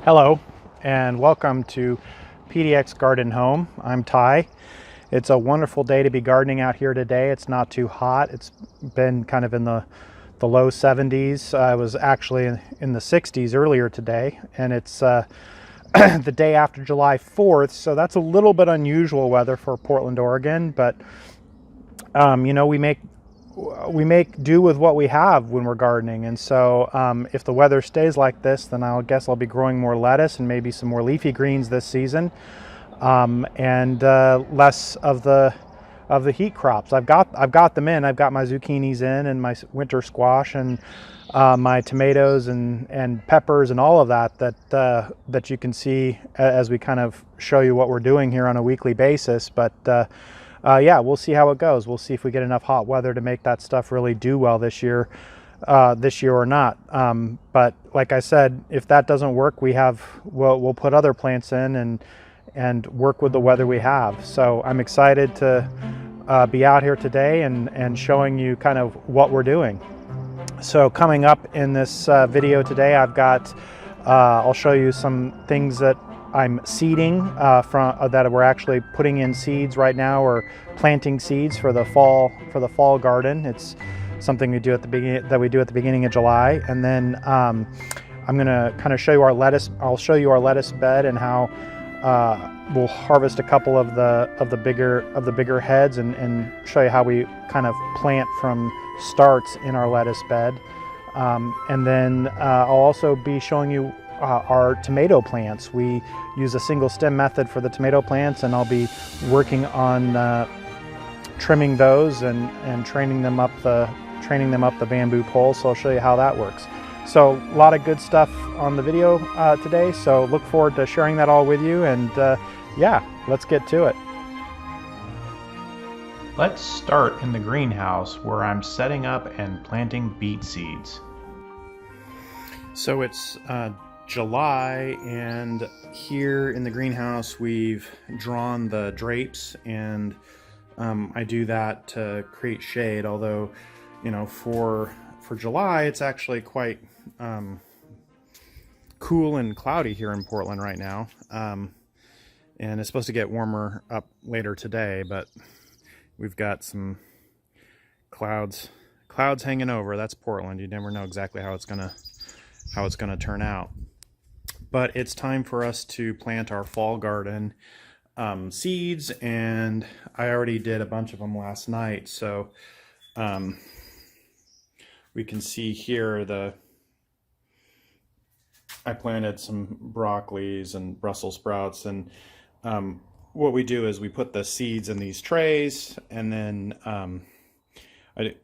Hello and welcome to PDX Garden Home. I'm Ty. It's a wonderful day to be gardening out here today. It's not too hot. It's been kind of in the low 70s. I was actually in the 60s earlier today, and it's the day after July 4th, so that's a little bit unusual weather for Portland, Oregon, but you know, we make do with what we have when we're gardening. And so if the weather stays like this, then guess I'll be growing more lettuce and maybe some more leafy greens this season, and less of the heat crops. I've got them in. I've got my zucchinis in, and my winter squash, and my tomatoes and peppers and all of that you can see as we kind of show you what we're doing here on a weekly basis. But yeah, we'll see how it goes. We'll see if we get enough hot weather to make that stuff really do well this year or not. But like I said, if that doesn't work, we'll put other plants in and work with the weather we have. So I'm excited to be out here today and showing you kind of what we're doing. So coming up in this video today, I'll show you some things that I'm seeding that we're actually putting in seeds right now, or planting seeds for the fall garden. It's something we do at the beginning of July. And then I'm going to kind of show you our lettuce. I'll show you our lettuce bed and how we'll harvest a couple of the bigger heads and show you how we kind of plant from starts in our lettuce bed. And then I'll also be showing you our tomato plants. We use a single stem method for the tomato plants, and I'll be working on trimming those and training them up the bamboo pole. So I'll show you how that works. So a lot of good stuff on the video today. So look forward to sharing that all with you. And yeah, let's get to it. Let's start in the greenhouse where I'm setting up and planting beet seeds. So it's July, and here in the greenhouse we've drawn the drapes, and I do that to create shade, although, you know, for July it's actually quite cool and cloudy here in Portland right now, and it's supposed to get warmer up later today, but we've got some clouds hanging over. That's Portland. You never know exactly how it's gonna turn out. But it's time for us to plant our fall garden seeds, and I already did a bunch of them last night. So we can see here I planted some broccolis and Brussels sprouts, and what we do is we put the seeds in these trays, and then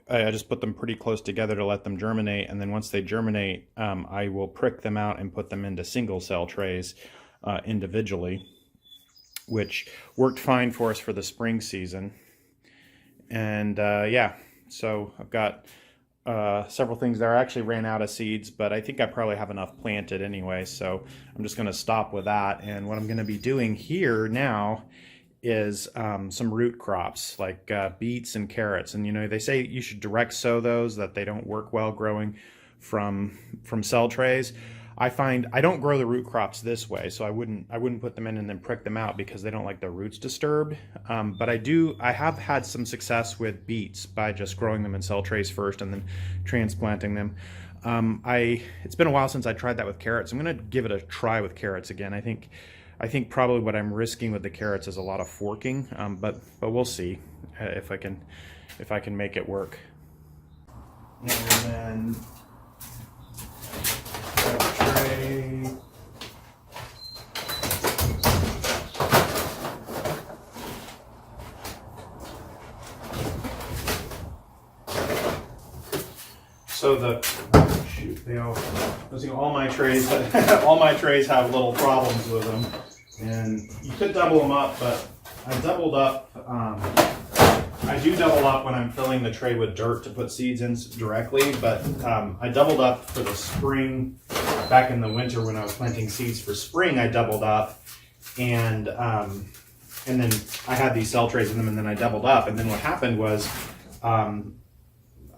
I just put them pretty close together to let them germinate, and then once they germinate, I will prick them out and put them into single cell trays individually, which worked fine for us for the spring season. And yeah, so I've got several things there. I actually ran out of seeds, but I think I probably have enough planted anyway, so I'm just going to stop with that. And what I'm going to be doing here now is some root crops like beets and carrots. And you know, they say you should direct sow those, that they don't work well growing from cell trays. I find I don't grow the root crops this way, so I wouldn't put them in and then prick them out because they don't like their roots disturbed. But I have had some success with beets by just growing them in cell trays first and then transplanting them. It's been a while since I tried that with carrots. I'm going to give it a try with carrots again. I think probably what I'm risking with the carrots is a lot of forking, but we'll see if I can make it work. And then grab a tray. So all my trays have little problems with them, and you could double them up, but I doubled up. I do double up when I'm filling the tray with dirt to put seeds in directly, but I doubled up for the spring. Back in the winter when I was planting seeds for spring, I doubled up, and then I had these cell trays in them, and then I doubled up, and then what happened was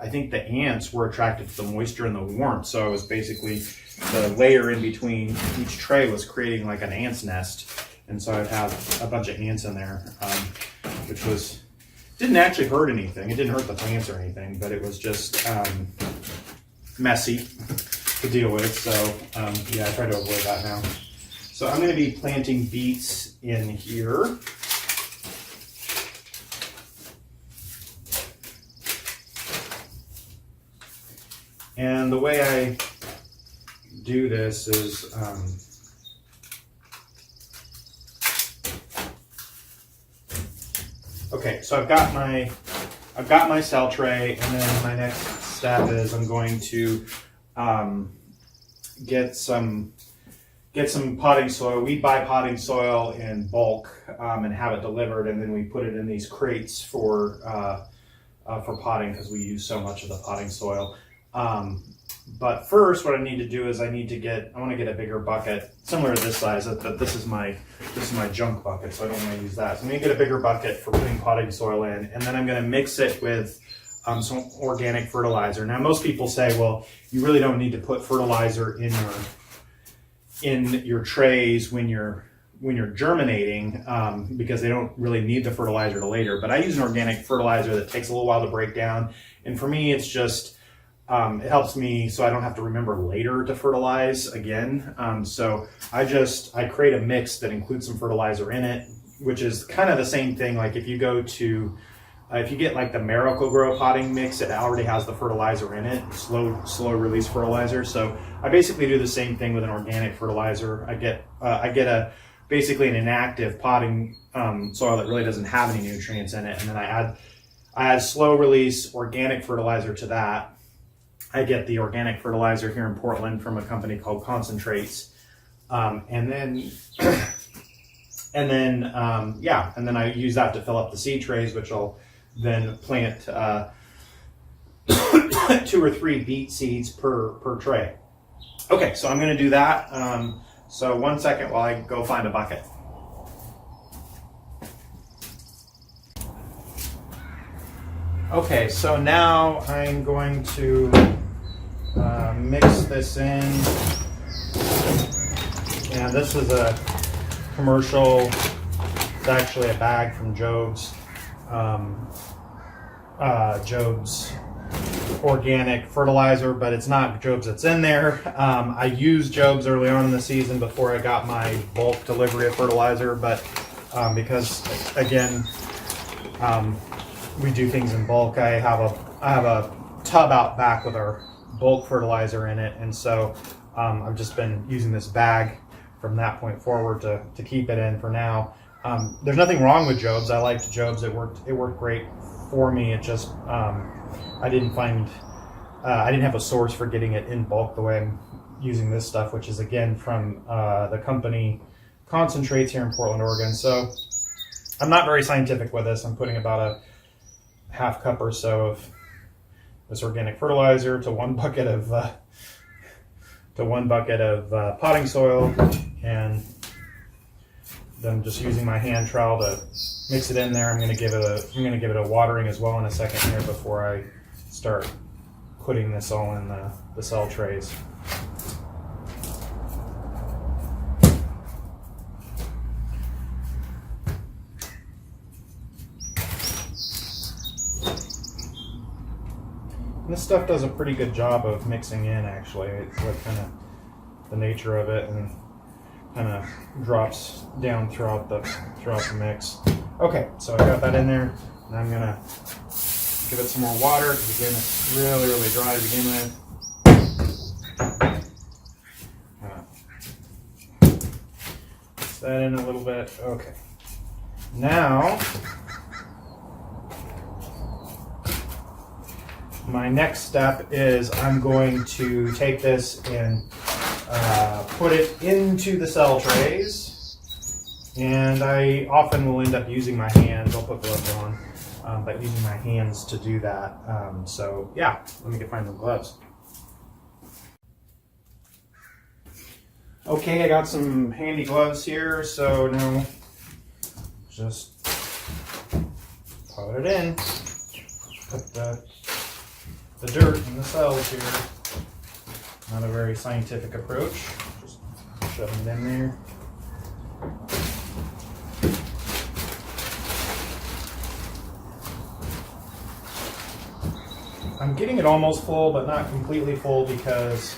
I think the ants were attracted to the moisture and the warmth. So it was basically the layer in between each tray was creating like an ant's nest. And so I'd have a bunch of ants in there, which didn't actually hurt anything. It didn't hurt the plants or anything, but it was just messy to deal with. So yeah, I try to avoid that now. So I'm going to be planting beets in here. And the way I do this is okay, so I've got my cell tray, and then my next step is I'm going to get some potting soil. We buy potting soil in bulk and have it delivered, and then we put it in these crates for potting because we use so much of the potting soil. But first, what I need to do is I want to get a bigger bucket, similar to this size. This is my junk bucket, so I don't want to use that. So I'm going to get a bigger bucket for putting potting soil in, and then I'm going to mix it with some organic fertilizer. Now, most people say, well, you really don't need to put fertilizer in your trays when you're germinating because they don't really need the fertilizer till later. But I use an organic fertilizer that takes a little while to break down, and for me, it's just it helps me so I don't have to remember later to fertilize again. So I create a mix that includes some fertilizer in it, which is kind of the same thing. Like if you go to, if you get like the Miracle-Gro potting mix, it already has the fertilizer in it, slow release fertilizer. So I basically do the same thing with an organic fertilizer. I get basically an inactive potting soil that really doesn't have any nutrients in it, and then I add slow release organic fertilizer to that. I get the organic fertilizer here in Portland from a company called Concentrates, and then I use that to fill up the seed trays, which I'll then plant 2 or 3 beet seeds per tray. Okay, so I'm going to do that. So 1 second while I go find a bucket. Okay, so now I'm going to mix this in, and this is a commercial, it's actually a bag from Job's organic fertilizer, but it's not Job's that's in there. I used Job's early on in the season before I got my bulk delivery of fertilizer, but because again, we do things in bulk. I have a tub out back with our bulk fertilizer in it, and so I've just been using this bag from that point forward to keep it in for now. There's nothing wrong with Job's. I liked Job's. It worked great for me. It just I didn't have a source for getting it in bulk the way I'm using this stuff, which is again from the company Concentrates here in Portland, Oregon. So I'm not very scientific with this. I'm putting about a half cup or so of this organic fertilizer to 1 bucket of potting soil, and then just using my hand trowel to mix it in there. I'm going to give it a watering as well in a second here before I start putting this all in the cell trays. And this stuff does a pretty good job of mixing in, actually. It's like kind of the nature of it, and kind of drops down throughout the mix. Okay, so I got that in there, and I'm gonna give it some more water because again it's really, really dry to begin with. Mix that in a little bit. Okay. Now, my next step is I'm going to take this and put it into the cell trays, and I often will end up using my hands. I'll put gloves on, but using my hands to do that. So yeah, let me find some gloves. Okay, I got some handy gloves here, so now just put it in, put the the dirt in the cells here. Not a very scientific approach. Just shoving it in there. I'm getting it almost full, but not completely full, because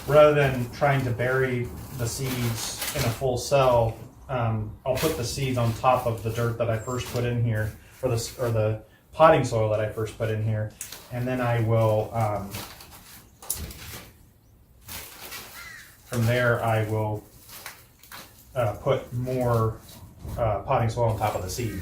rather than trying to bury the seeds in a full cell, I'll put the seeds on top of the dirt that I first put in here, or the potting soil that I first put in here, and then I will, from there I will put more potting soil on top of the seed.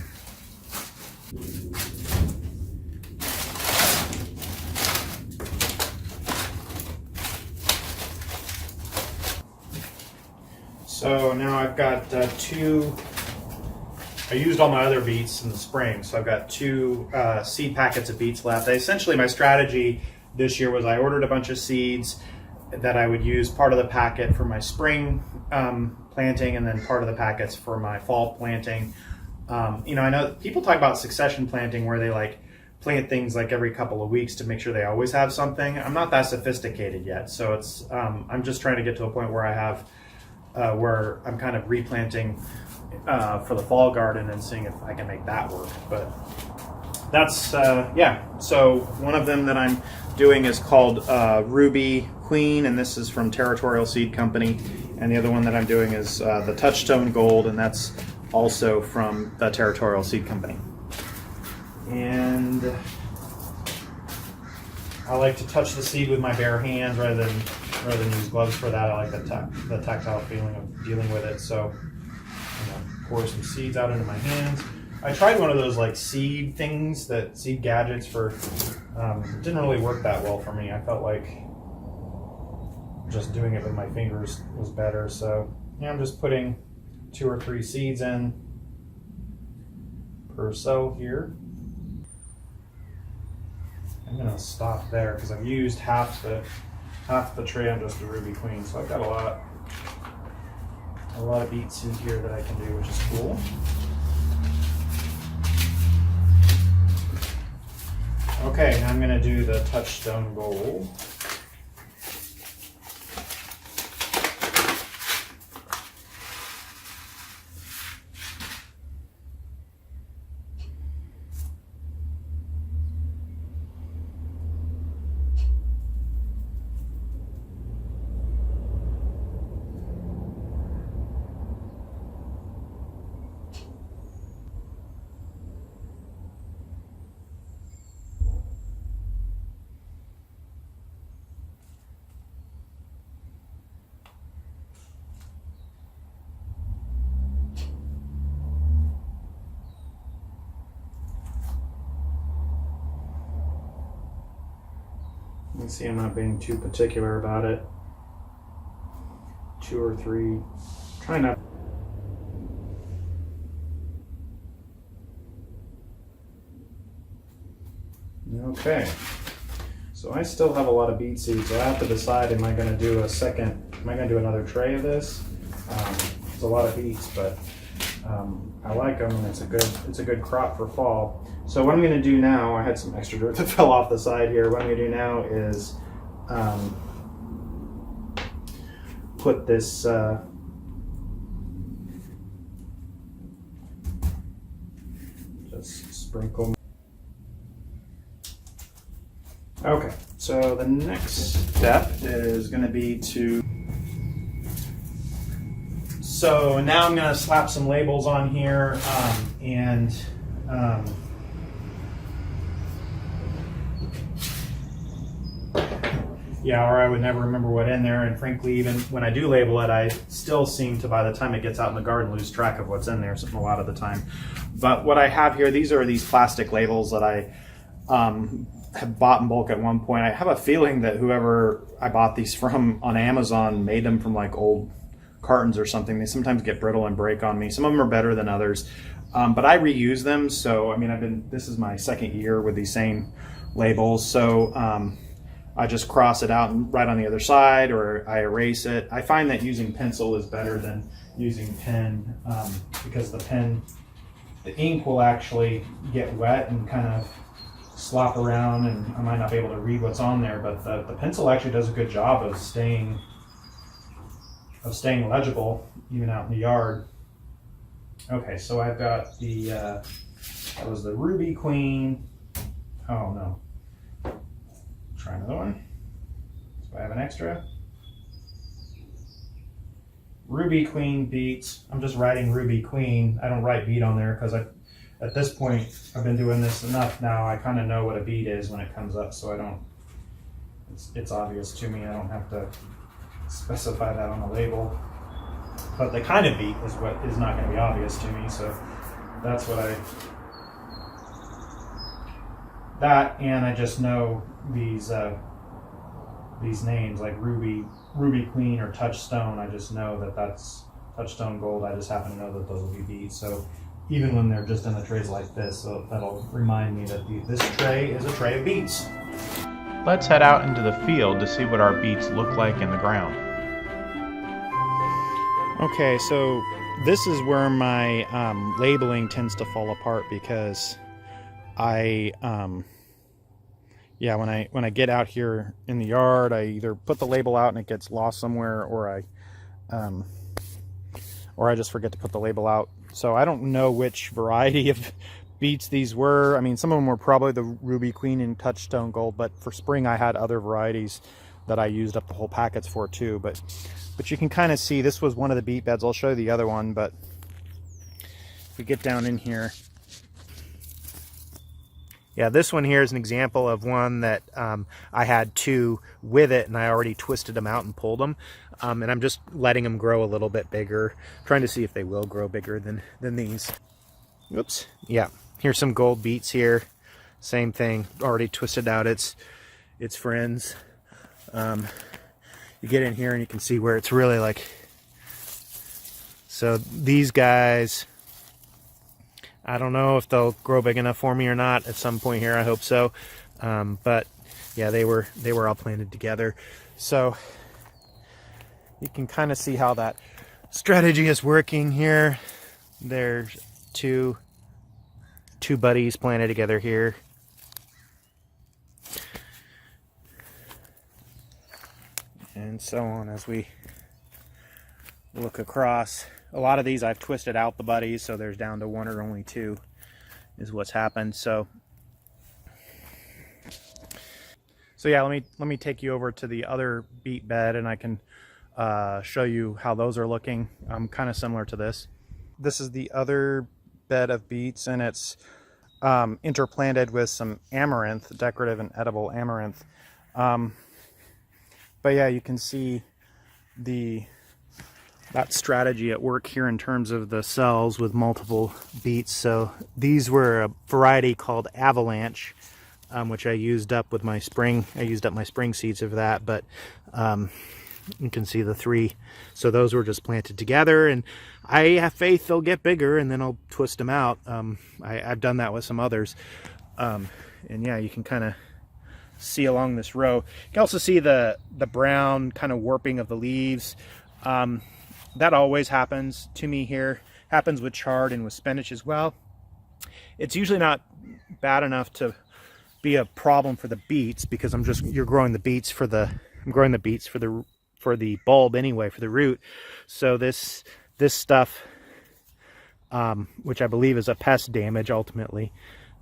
So now I've got I used all my other beets in the spring, so I've got 2 seed packets of beets left. Essentially, my strategy this year was I ordered a bunch of seeds that I would use part of the packet for my spring planting, and then part of the packets for my fall planting. You know, I know people talk about succession planting, where they like plant things like every couple of weeks to make sure they always have something. I'm not that sophisticated yet, so it's I'm just trying to get to a point where I have where I'm kind of replanting for the fall garden and seeing if I can make that work. But that's yeah. So one of them that I'm doing is called Ruby Queen, and this is from Territorial Seed Company. And the other one that I'm doing is the Touchstone Gold, and that's also from the Territorial Seed Company. And I like to touch the seed with my bare hands rather than use gloves for that. I like the tactile feeling of dealing with it. So I'm gonna pour some seeds out into my hands. I tried one of those like seed things, that seed gadgets for, it didn't really work that well for me. I felt like just doing it with my fingers was better. So yeah, I'm just putting 2 or 3 seeds in per cell here. I'm gonna stop there because I've used half the tray on just the Ruby Queen, so I've got a lot of beet seed here that I can do, which is cool. Okay, now I'm gonna do the Touchstone Gold. You can see I'm not being too particular about it. 2 or 3, try not. Okay, so I still have a lot of beet seeds, so I have to decide, am I going to do another tray of this? It's a lot of beets, but I like them, and it's a good crop for fall. So what I'm going to do now, I had some extra dirt that fell off the side here. What I'm going to do now is put this just sprinkle. Okay, so the next step is going to be so now I'm going to slap some labels on here, yeah, or I would never remember what in there, and frankly, even when I do label it, I still seem to, by the time it gets out in the garden, lose track of what's in there a lot of the time. But what I have here, these are these plastic labels that I have bought in bulk at one point. I have a feeling that whoever I bought these from on Amazon made them from like old cartons or something. They sometimes get brittle and break on me. Some of them are better than others, but I reuse them. So I mean, this is my 2nd year with these same labels. So I just cross it out and right on the other side, or I erase it. I find that using pencil is better than using pen, because the ink will actually get wet and kind of slop around and I might not be able to read what's on there, but the pencil actually does a good job of staying legible even out in the yard. Okay, so I've got the that was the Ruby Queen. Oh no, try another one. So I have an extra Ruby Queen beets. I'm just writing Ruby Queen. I don't write beet on there because at this point I've been doing this enough now. I kind of know what a beet is when it comes up, so I don't. It's obvious to me. I don't have to specify that on the label. But the kind of beet is what is not going to be obvious to me. So that's what and I just know these names like Ruby Queen or Touchstone. I just know that that's Touchstone Gold. I just happen to know that those will be beets. So even when they're just in the trays like this, so that'll remind me that this tray is a tray of beets. Let's head out into the field to see what our beets look like in the ground. Okay, so this is where my labeling tends to fall apart because when I get out here in the yard, I either put the label out and it gets lost somewhere, or I just forget to put the label out. So I don't know which variety of beets these were. I mean, some of them were probably the Ruby Queen and Touchstone Gold, but for spring I had other varieties that I used up the whole packets for too. But you can kind of see this was one of the beet beds. I'll show you the other one, but if we get down in here, yeah, this one here is an example of one that I had two with it, and I already twisted them out and pulled them. And I'm just letting them grow a little bit bigger, trying to see if they will grow bigger than these. Oops. Yeah, here's some gold beets here. Same thing, already twisted out its friends. You get in here and you can see where it's really like, so these guys, I don't know if they'll grow big enough for me or not at some point here. I hope so. But yeah, they were all planted together. So you can kind of see how that strategy is working here. There's two buddies planted together here. And so on as we look across. A lot of these I've twisted out the buddies, so there's down to one or only two is what's happened. So yeah, let me take you over to the other beet bed and I can show you how those are looking. Kind of similar to this. This is the other bed of beets, and it's interplanted with some amaranth, decorative and edible amaranth. But yeah, you can see that strategy at work here in terms of the cells with multiple beets. So these were a variety called Avalanche, which I used up with my spring. I used up my spring seeds of that, but you can see the three. So those were just planted together, and I have faith they'll get bigger, and then I'll twist them out. I've done that with some others, and yeah, you can kind of see along this row. You can also see the brown kind of warping of the leaves. That always happens to me here. Happens with chard and with spinach as well. It's usually not bad enough to be a problem for the beets because I'm growing the beets for the bulb anyway, for the root. So this stuff, which I believe is a pest damage ultimately,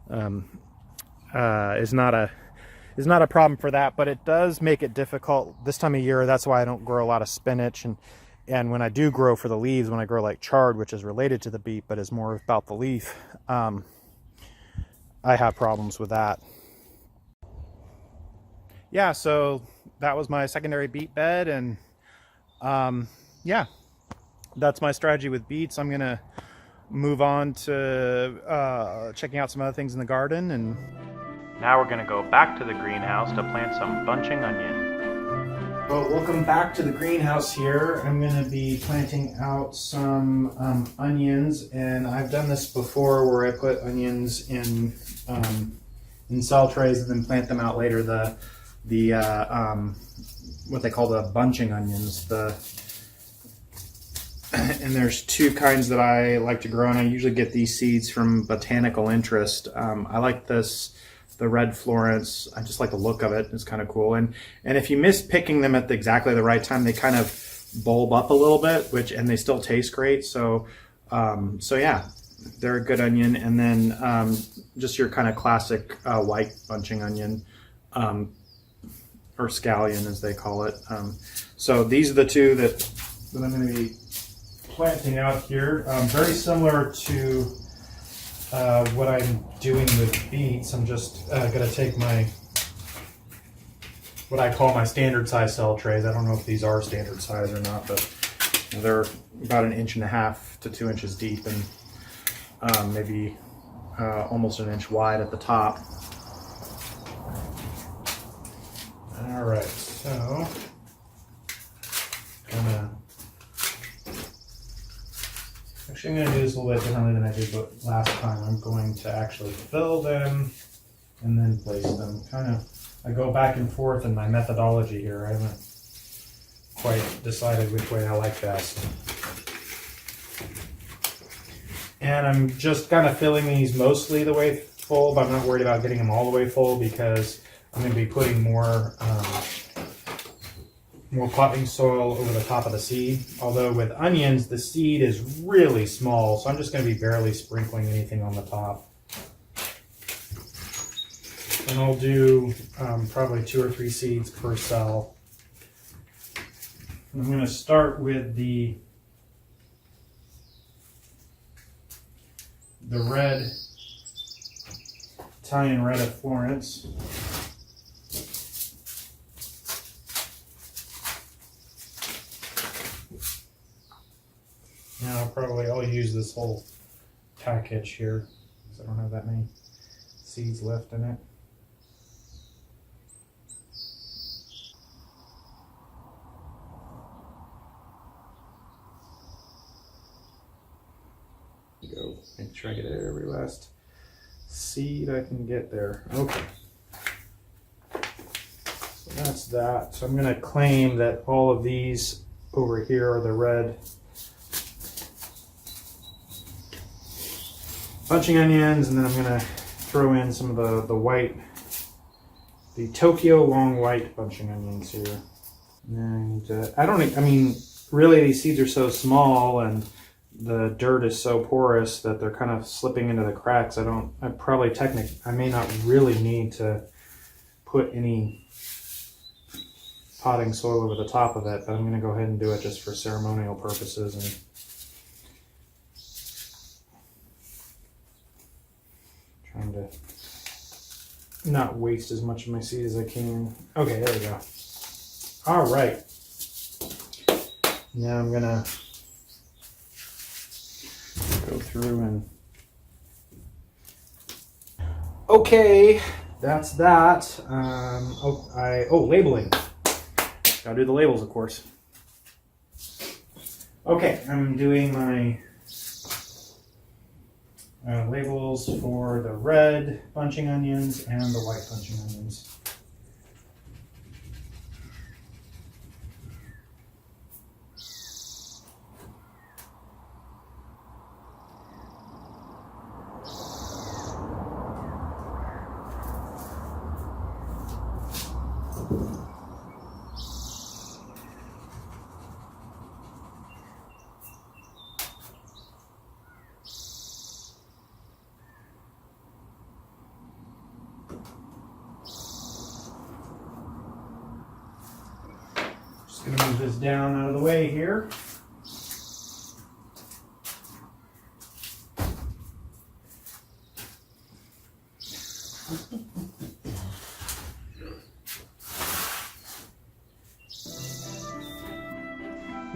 is not a problem for that, but it does make it difficult this time of year. That's why I don't grow a lot of spinach, and when I do grow for the leaves, when I grow like chard, which is related to the beet but is more about the leaf, I have problems with that. Yeah, so that was my secondary beet bed, and yeah, that's my strategy with beets. I'm gonna move on to checking out some other things in the garden. And now we're going to go back to the greenhouse to plant some bunching onion. Well, welcome back to the greenhouse here. I'm going to be planting out some onions, and I've done this before where I put onions in cell trays and then plant them out later. The what they call the bunching onions. And there's two kinds that I like to grow, and I usually get these seeds from Botanical Interest. I like the the red Florence. I just like the look of it. It's kind of cool. And if you miss picking them at exactly the right time, they kind of bulb up a little bit, and they still taste great. So yeah, they're a good onion. And then just your kind of classic white bunching onion, or scallion as they call it. So these are the two that I'm going to be planting out here. Very similar to what I'm doing with beets. I'm just going to take what I call my standard size cell trays. I don't know if these are standard size or not, but they're about 1.5 to 2 inches deep, and maybe almost an inch wide at the top. All right, so I'm going to do this a little bit differently than I did last time. I'm going to actually fill them and then place them. I go back and forth in my methodology here. I haven't quite decided which way I like best. And I'm just kind of filling these mostly the way full, but I'm not worried about getting them all the way full because I'm going to be putting more potting soil over the top of the seed. Although with onions, the seed is really small, so I'm just going to be barely sprinkling anything on the top. And I'll do probably 2 or 3 seeds per cell. I'm going to start with the red, Italian red of Florence. Now I'll use this whole package here because I don't have that many seeds left in it. Go. Make sure I get every last seed I can get there. Okay. So that's that. So I'm going to claim that all of these over here are the red bunching onions, and then I'm going to throw in some of the white, the Tokyo long white bunching onions here. And really these seeds are so small and the dirt is so porous that they're kind of slipping into the cracks. I may not really need to put any potting soil over the top of it, but I'm going to go ahead and do it just for ceremonial purposes and trying to not waste as much of my seed as I can. Okay, there we go. All right. Now I'm going to go through and okay, that's that. Labeling. Gotta do the labels, of course. Okay, I'm doing my labels for the red bunching onions and the white bunching onions. Just going to move this down out of the way here.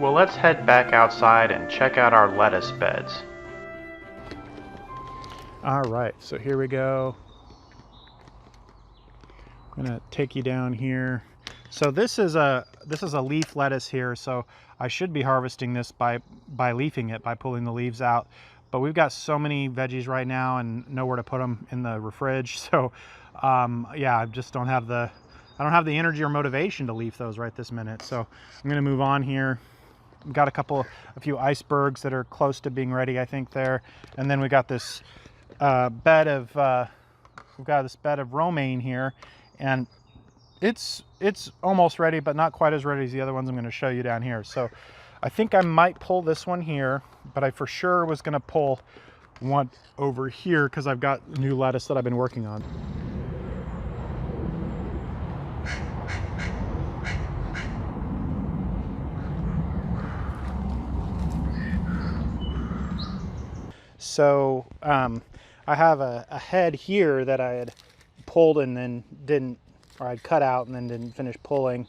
Well, let's head back outside and check out our lettuce beds. All right, so here we go. I'm gonna take you down here. So this is a leaf lettuce here, so I should be harvesting this by leafing it, by pulling the leaves out. But we've got so many veggies right now and nowhere to put them in the fridge. So yeah, I just don't have the energy or motivation to leaf those right this minute. So I'm gonna move on here. We've got a few icebergs that are close to being ready, I think, there. And then we got this bed of we've got this bed of romaine here, and it's almost ready, but not quite as ready as the other ones I'm going to show you down here. So I think I might pull this one here, but I for sure was going to pull one over here because I've got new lettuce that I've been working on. So I have a head here that I had pulled and then didn't, or I'd cut out and then didn't finish pulling.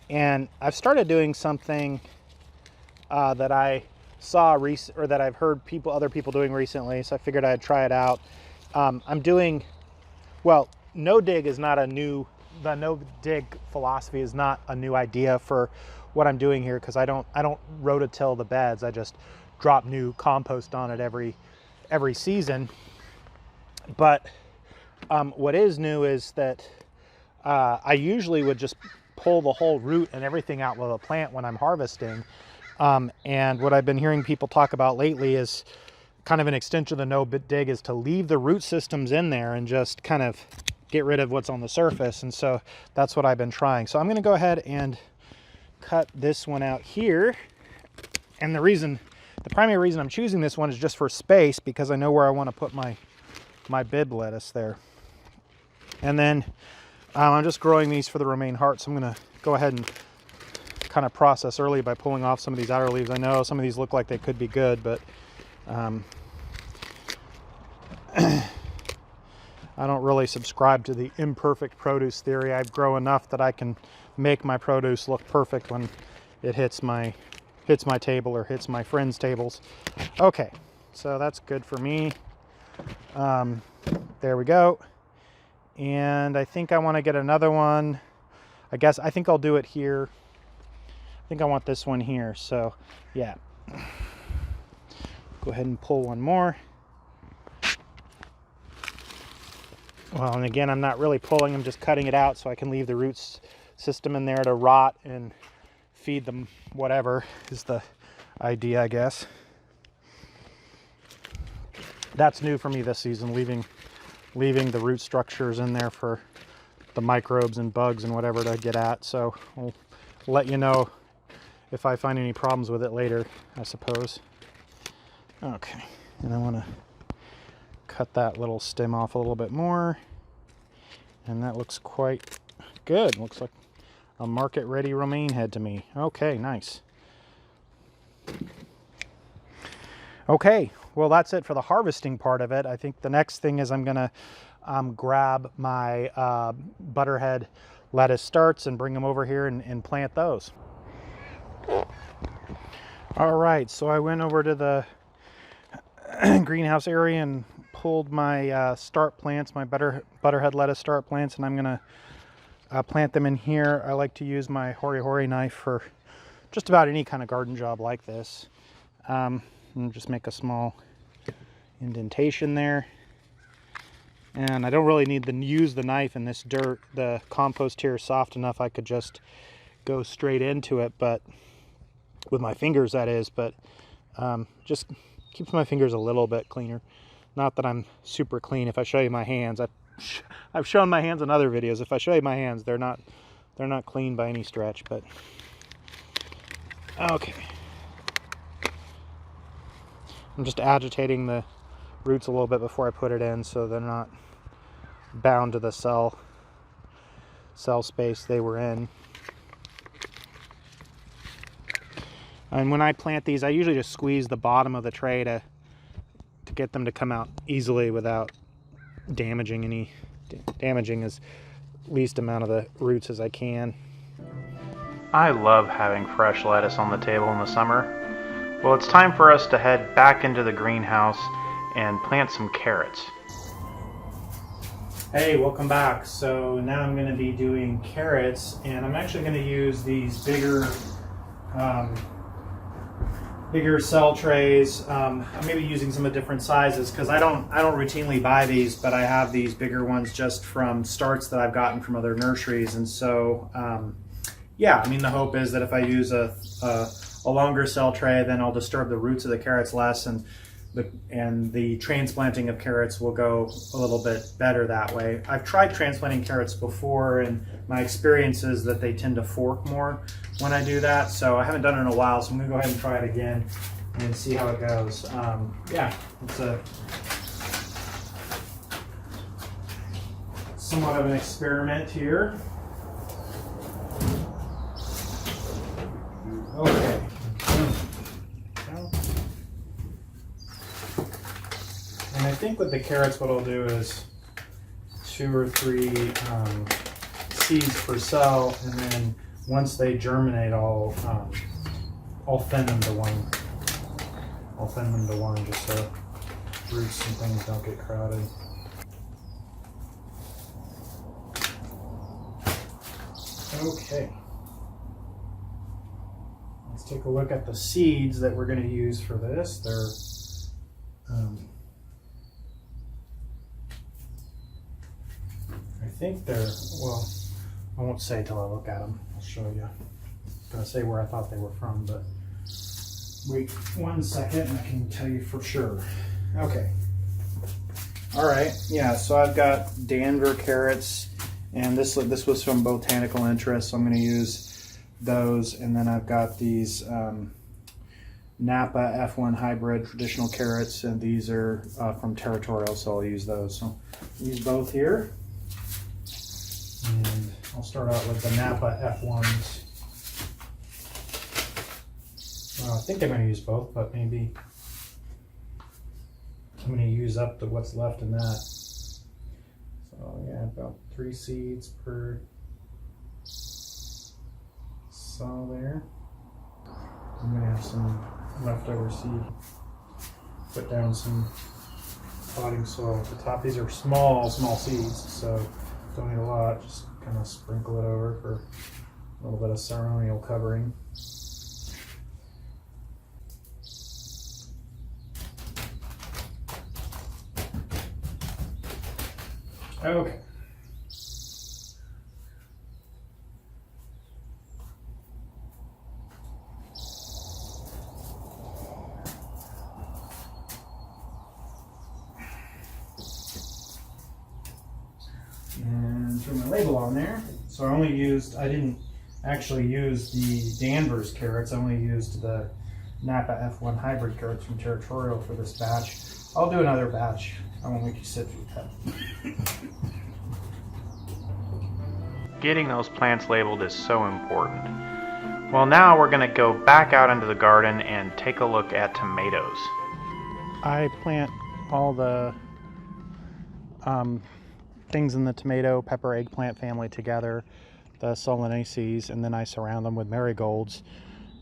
And I've started doing something that I saw or that I've heard other people doing recently, so I figured I'd try it out. I'm doing, well, no dig is not a new, the no dig philosophy is not a new idea for what I'm doing here, because I don't rototill the beds. I just drop new compost on it every season. But what is new is that I usually would just pull the whole root and everything out of a plant when I'm harvesting. And what I've been hearing people talk about lately is kind of an extension of the no dig is to leave the root systems in there and just kind of get rid of what's on the surface. And so that's what I've been trying. So I'm going to go ahead and cut this one out here. And the primary reason I'm choosing this one is just for space, because I know where I want to put my bib lettuce there. And then I'm just growing these for the romaine heart, so I'm going to go ahead and kind of process early by pulling off some of these outer leaves. I know some of these look like they could be good, but I don't really subscribe to the imperfect produce theory. I grow enough that I can make my produce look perfect when it hits my table or hits my friends' tables. Okay, so that's good for me. There we go. And I think I want to get another one. I think I'll do it here. I think I want this one here. So yeah, go ahead and pull one more. Well, and again, I'm not really pulling, I'm just cutting it out so I can leave the roots system in there to rot and feed them whatever is the idea, I guess. That's new for me this season, leaving the root structures in there for the microbes and bugs and whatever to get at. So I'll let you know if I find any problems with it later, I suppose. Okay, and I want to cut that little stem off a little bit more, and that looks quite good. Looks like a market ready romaine head to me. Okay, nice. Okay, well, that's it for the harvesting part of it. I think the next thing is I'm gonna grab my butterhead lettuce starts and bring them over here and plant those. All right, so I went over to the greenhouse area and pulled my start plants, my butterhead lettuce start plants, and I'm gonna plant them in here. I like to use my hori knife for just about any kind of garden job like this. And just make a small indentation there. And I don't really need to use the knife in this dirt. The compost here is soft enough I could just go straight into it, but with my fingers, that is, but just keeps my fingers a little bit cleaner. Not that I'm super clean. If I show you my hands, I've shown my hands in other videos. If I show you my hands, they're not clean by any stretch, but okay. I'm just agitating the roots a little bit before I put it in so they're not bound to the cell space they were in. And when I plant these, I usually just squeeze the bottom of the tray to get them to come out easily without damaging as least amount of the roots as I can. I love having fresh lettuce on the table in the summer. Well, it's time for us to head back into the greenhouse and plant some carrots. Hey, welcome back. So now I'm going to be doing carrots, and I'm actually going to use these bigger cell trays. I'm maybe using some of different sizes because I don't routinely buy these, but I have these bigger ones just from starts that I've gotten from other nurseries. And so yeah, I mean, the hope is that if I use a longer cell tray, then I'll disturb the roots of the carrots less, and and the transplanting of carrots will go a little bit better that way. I've tried transplanting carrots before, and my experience is that they tend to fork more when I do that. So I haven't done it in a while, so I'm gonna go ahead and try it again and see how it goes. Yeah, it's a somewhat of an experiment here. Okay. And I think with the carrots, what I'll do is 2 or 3 seeds per cell, and then once they germinate, I'll thin them to one. I'll thin them to one just so roots and things don't get crowded. Okay. Let's take a look at the seeds that we're going to use for this. They're I think they're, well, I won't say till I look at them. I'll show you. I'm going to say where I thought they were from, but wait 1 second and I can tell you for sure. Okay. All right. Yeah, so I've got Danver carrots, and this was from Botanical Interest, so I'm going to use those. And then I've got these Napa F1 hybrid traditional carrots, and these are from Territorial, so I'll use those. So I'll use both here. And I'll start out with the Napa F1s. Well, I think I'm going to use both, but maybe I'm going to use up to what's left in that. So yeah, about 3 seeds per cell there. I'm going to have some leftover seed. Put down some potting soil at the top. These are small seeds, so don't need a lot. Just kind of sprinkle it over for a little bit of ceremonial covering. Okay. And threw my label on there. So I didn't actually use the Danvers carrots. I only used the Napa F1 hybrid carrots from Territorial for this batch. I'll do another batch. I won't make you sit through that. Getting those plants labeled is so important. Well, now we're going to go back out into the garden and take a look at tomatoes. I plant all the things in the tomato, pepper, eggplant family together, the Solanaceae, and then I surround them with marigolds.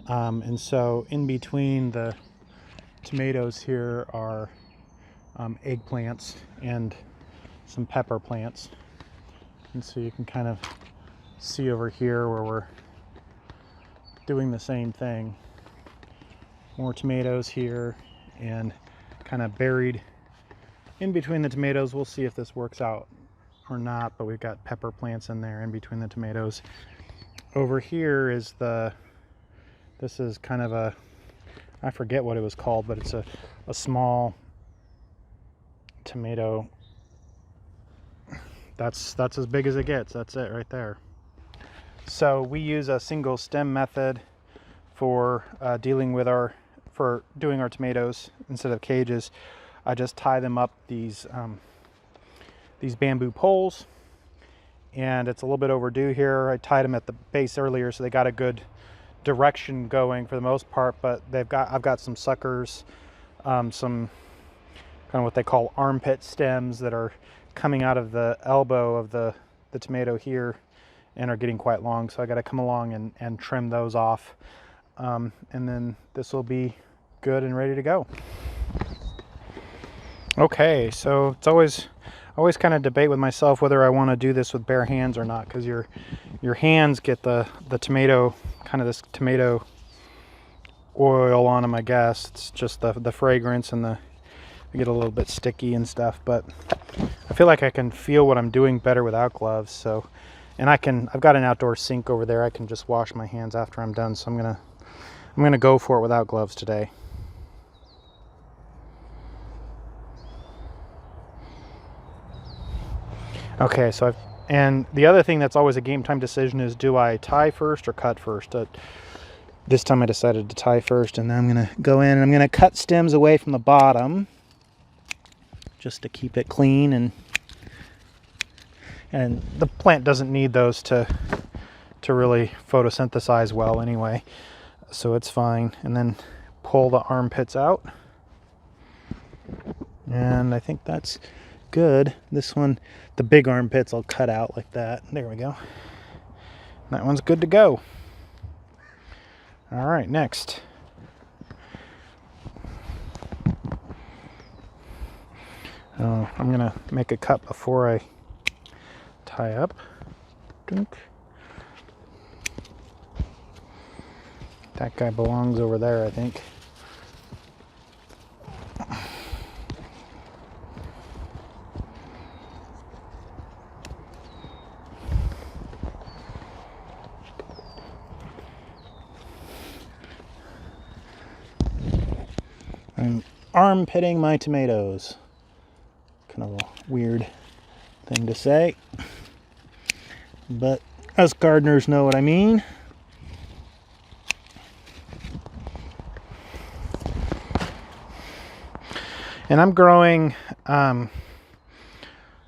And so in between the tomatoes here are eggplants and some pepper plants. And so you can kind of see over here where we're doing the same thing. More tomatoes here, and kind of buried in between the tomatoes. We'll see if this works out or not, but we've got pepper plants in there in between the tomatoes. Over here is this is kind of a, I forget what it was called, but it's a small tomato. That's as big as it gets. That's it right there. So we use a single stem method for doing our tomatoes instead of cages. I just tie them up these bamboo poles, and it's a little bit overdue here. I tied them at the base earlier, so they got a good direction going for the most part, but I've got some suckers, some kind of what they call armpit stems that are coming out of the elbow of the tomato here and are getting quite long, so I got to come along and trim those off, and then this will be good and ready to go. Okay, so it's always kind of debate with myself whether I want to do this with bare hands or not, because your hands get the tomato, kind of this tomato oil on them, I guess. It's just the fragrance, and they get a little bit sticky and stuff, but I feel like I can feel what I'm doing better without gloves. So, and I've got an outdoor sink over there. I can just wash my hands after I'm done, so I'm gonna go for it without gloves today. Okay, and the other thing that's always a game time decision is, do I tie first or cut first? This time I decided to tie first, and then I'm gonna go in and I'm gonna cut stems away from the bottom just to keep it clean, and the plant doesn't need those to really photosynthesize well anyway, so it's fine. And then pull the armpits out, and I think that's good. This one, the big armpits, I'll cut out like that. There we go. That one's good to go. All right, next. I'm gonna make a cut before I tie up. Dunk. That guy belongs over there, I think. I'm armpitting my tomatoes. Kind of a weird thing to say, but us gardeners know what I mean. And I'm growing a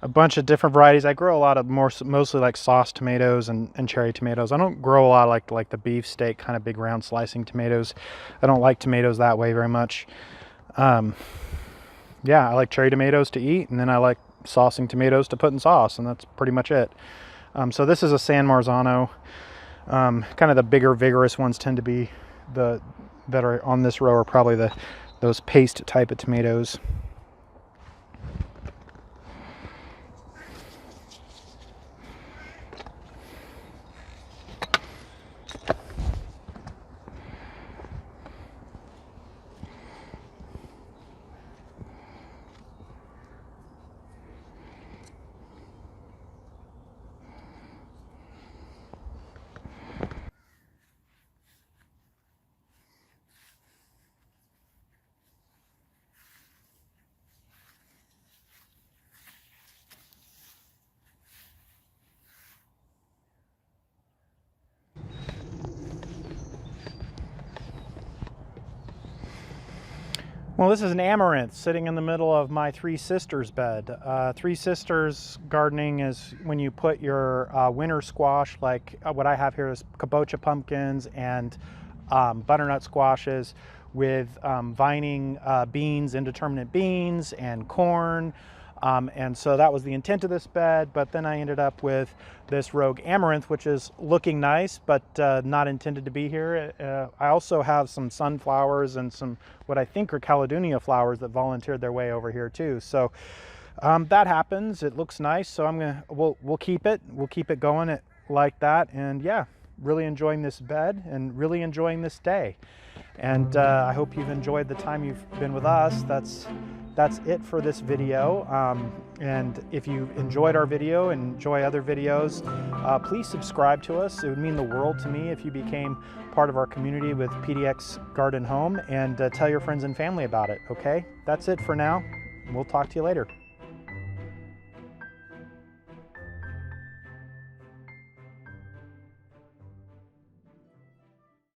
bunch of different varieties. I grow a lot of mostly like sauce tomatoes and cherry tomatoes. I don't grow a lot like the beefsteak kind of big round slicing tomatoes. I don't like tomatoes that way very much. Yeah, I like cherry tomatoes to eat, and then I like saucing tomatoes to put in sauce, and that's pretty much it. So this is a San Marzano. Kind of the bigger, vigorous ones tend to be that are on this row are probably those paste type of tomatoes. Well, this is an amaranth sitting in the middle of my Three Sisters bed. Three Sisters gardening is when you put your winter squash, like what I have here is kabocha pumpkins and butternut squashes, with vining beans, indeterminate beans, and corn. And so that was the intent of this bed, but then I ended up with this rogue amaranth, which is looking nice, but not intended to be here. I also have some sunflowers and some what I think are Caledonia flowers that volunteered their way over here too. So that happens. It looks nice, so we'll keep it. We'll keep it going like that. And yeah, really enjoying this bed and really enjoying this day. And I hope you've enjoyed the time you've been with us. That's it for this video. And if you enjoyed our video and enjoy other videos, please subscribe to us. It would mean the world to me if you became part of our community with PDX Garden Home, and tell your friends and family about it, okay? That's it for now. We'll talk to you later.